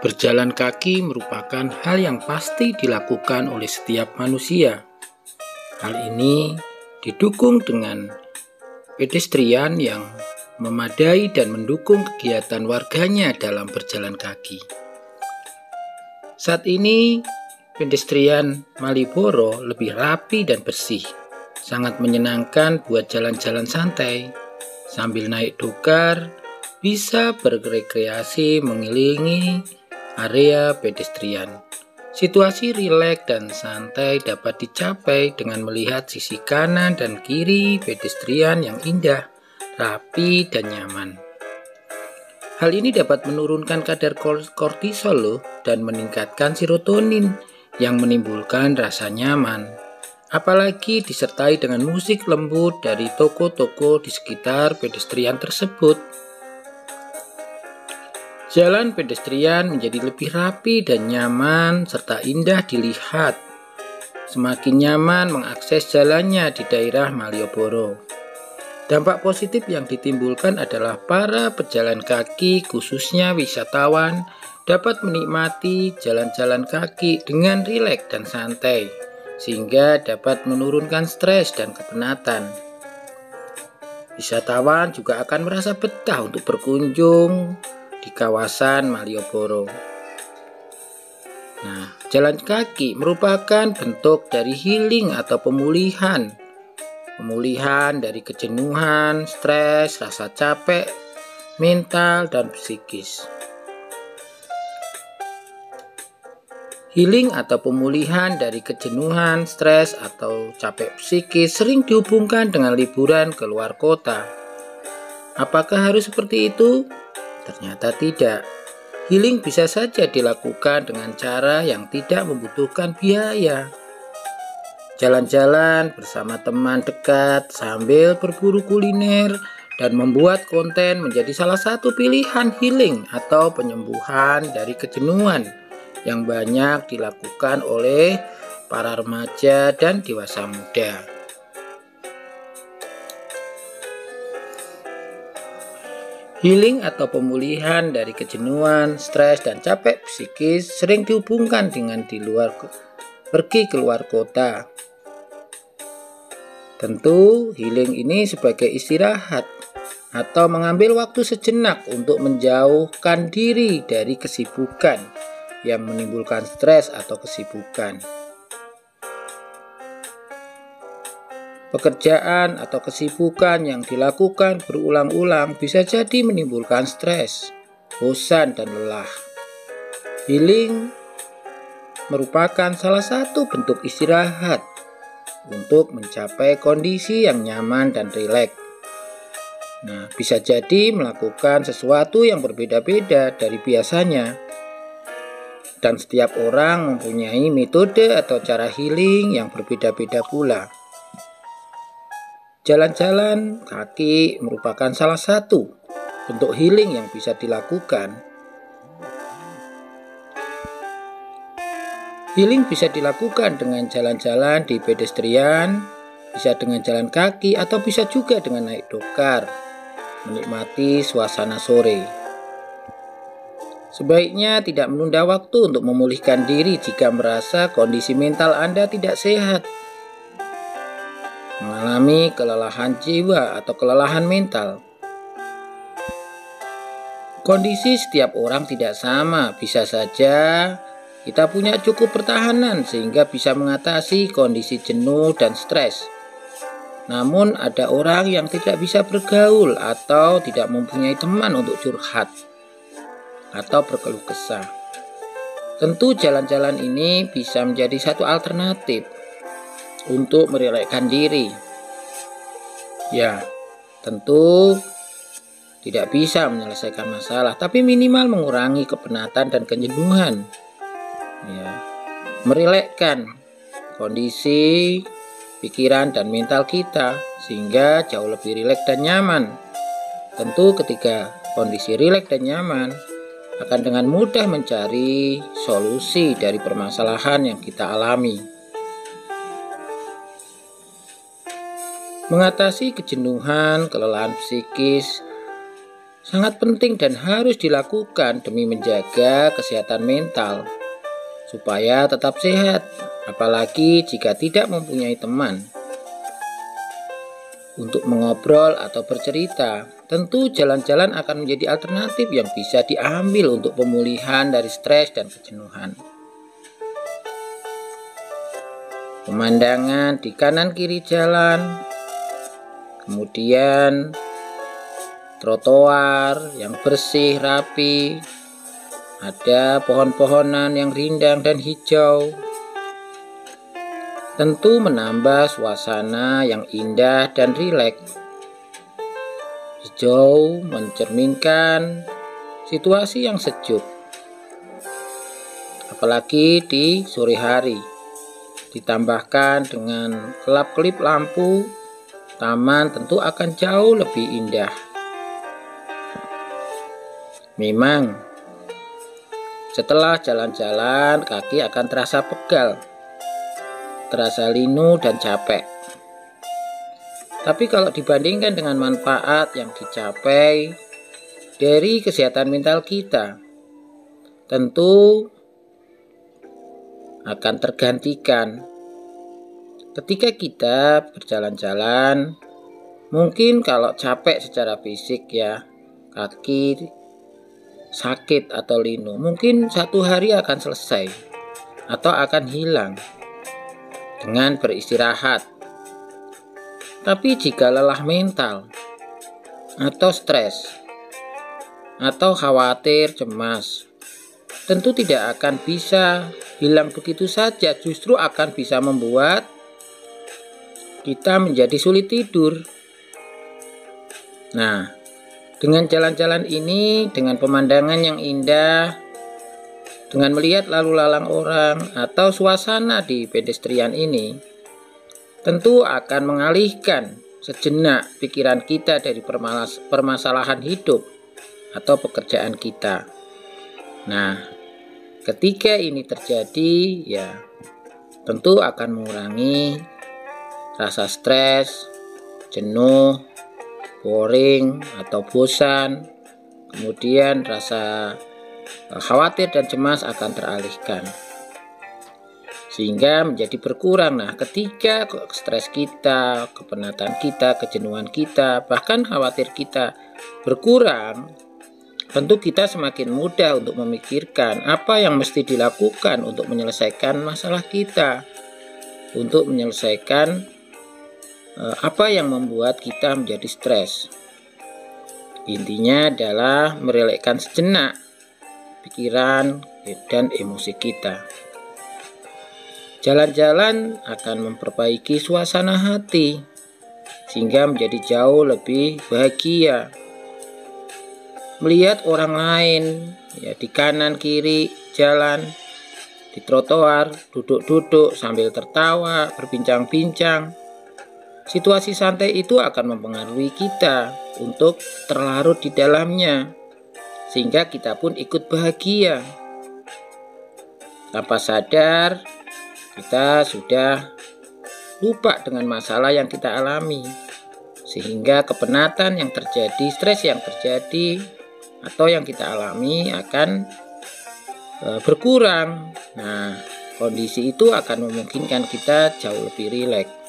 Berjalan kaki merupakan hal yang pasti dilakukan oleh setiap manusia. Hal ini didukung dengan pedestrian yang memadai dan mendukung kegiatan warganya dalam berjalan kaki. Saat ini, pedestrian Malioboro lebih rapi dan bersih. Sangat menyenangkan buat jalan-jalan santai. Sambil naik dokar, bisa berrekreasi mengelilingi area pedestrian. Situasi rileks dan santai dapat dicapai dengan melihat sisi kanan dan kiri pedestrian yang indah, rapi, dan nyaman. Hal ini dapat menurunkan kadar kortisol dan meningkatkan serotonin yang menimbulkan rasa nyaman. Apalagi disertai dengan musik lembut dari toko-toko di sekitar pedestrian tersebut. Jalan pedestrian menjadi lebih rapi dan nyaman serta indah dilihat. Semakin nyaman mengakses jalannya di daerah Malioboro. Dampak positif yang ditimbulkan adalah para pejalan kaki, khususnya wisatawan, dapat menikmati jalan-jalan kaki dengan rileks dan santai, sehingga dapat menurunkan stres dan kepenatan. Wisatawan juga akan merasa betah untuk berkunjung di kawasan Malioboro. Nah, jalan kaki merupakan bentuk dari healing atau pemulihan. Pemulihan dari kejenuhan, stres, rasa capek, mental, dan psikis. Healing atau pemulihan dari kejenuhan, stres, atau capek psikis sering dihubungkan dengan liburan ke luar kota. Apakah harus seperti itu? Ternyata tidak. Healing bisa saja dilakukan dengan cara yang tidak membutuhkan biaya. Jalan-jalan bersama teman dekat sambil berburu kuliner dan membuat konten menjadi salah satu pilihan healing atau penyembuhan dari kejenuhan yang banyak dilakukan oleh para remaja dan dewasa muda. Healing atau pemulihan dari kejenuhan, stres, dan capek psikis sering dihubungkan dengan pergi ke luar kota. Tentu healing ini sebagai istirahat atau mengambil waktu sejenak untuk menjauhkan diri dari kesibukan yang menimbulkan stres atau kesibukan. Pekerjaan atau kesibukan yang dilakukan berulang-ulang bisa jadi menimbulkan stres, bosan, dan lelah. Healing merupakan salah satu bentuk istirahat untuk mencapai kondisi yang nyaman dan rileks. Nah, bisa jadi melakukan sesuatu yang berbeda-beda dari biasanya. Dan setiap orang mempunyai metode atau cara healing yang berbeda-beda pula. Jalan-jalan kaki merupakan salah satu bentuk healing yang bisa dilakukan. Healing bisa dilakukan dengan jalan-jalan di pedestrian, bisa dengan jalan kaki, atau bisa juga dengan naik dokar, menikmati suasana sore. Sebaiknya tidak menunda waktu untuk memulihkan diri jika merasa kondisi mental Anda tidak sehat. Mengalami kelelahan jiwa atau kelelahan mental. Kondisi setiap orang tidak sama, bisa saja kita punya cukup pertahanan sehingga bisa mengatasi kondisi jenuh dan stres. Namun ada orang yang tidak bisa bergaul atau tidak mempunyai teman untuk curhat atau berkeluh kesah. Tentu jalan-jalan ini bisa menjadi satu alternatif untuk merilekskan diri. Ya, tentu tidak bisa menyelesaikan masalah, tapi minimal mengurangi kepenatan dan kejenuhan. Ya, merilekskan kondisi pikiran dan mental kita sehingga jauh lebih rileks dan nyaman. Tentu ketika kondisi rileks dan nyaman akan dengan mudah mencari solusi dari permasalahan yang kita alami. Mengatasi kejenuhan, kelelahan psikis sangat penting dan harus dilakukan demi menjaga kesehatan mental supaya tetap sehat, apalagi jika tidak mempunyai teman untuk mengobrol atau bercerita. Tentu jalan-jalan akan menjadi alternatif yang bisa diambil untuk pemulihan dari stres dan kejenuhan. Pemandangan di kanan kiri jalan, kemudian trotoar yang bersih, rapi, ada pohon-pohonan yang rindang dan hijau, tentu menambah suasana yang indah dan rileks. Hijau mencerminkan situasi yang sejuk, apalagi di sore hari. Ditambahkan dengan kelap-kelip lampu, taman tentu akan jauh lebih indah. Memang, setelah jalan-jalan, kaki akan terasa pegal, terasa linu dan capek. Tapi kalau dibandingkan dengan manfaat yang dicapai dari kesehatan mental kita, tentu akan tergantikan. Ketika kita berjalan-jalan, mungkin kalau capek secara fisik ya, kaki sakit atau linu, mungkin 1 hari akan selesai atau akan hilang dengan beristirahat. Tapi jika lelah mental atau stres atau khawatir, cemas, tentu tidak akan bisa hilang begitu saja, justru akan bisa membuat kita menjadi sulit tidur. Nah, dengan jalan-jalan ini, dengan pemandangan yang indah, dengan melihat lalu lalang orang atau suasana di pedestrian ini, tentu akan mengalihkan sejenak pikiran kita dari permasalahan hidup atau pekerjaan kita. Nah, ketika ini terjadi, ya tentu akan mengurangi rasa stres, jenuh, boring atau bosan. Kemudian rasa khawatir dan cemas akan teralihkan, sehingga menjadi berkurang. Nah, ketika stres kita, kepenatan kita, kejenuhan kita, bahkan khawatir kita berkurang, tentu kita semakin mudah untuk memikirkan apa yang mesti dilakukan untuk menyelesaikan masalah kita, untuk menyelesaikan apa yang membuat kita menjadi stres. Intinya adalah merelakan sejenak pikiran dan emosi kita. Jalan-jalan akan memperbaiki suasana hati sehingga menjadi jauh lebih bahagia. Melihat orang lain ya di kanan kiri jalan, di trotoar, duduk-duduk sambil tertawa, berbincang-bincang. Situasi santai itu akan mempengaruhi kita untuk terlarut di dalamnya, sehingga kita pun ikut bahagia. Tanpa sadar, kita sudah lupa dengan masalah yang kita alami, sehingga kepenatan yang terjadi, stres yang terjadi atau yang kita alami akan berkurang. Nah, kondisi itu akan memungkinkan kita jauh lebih rileks.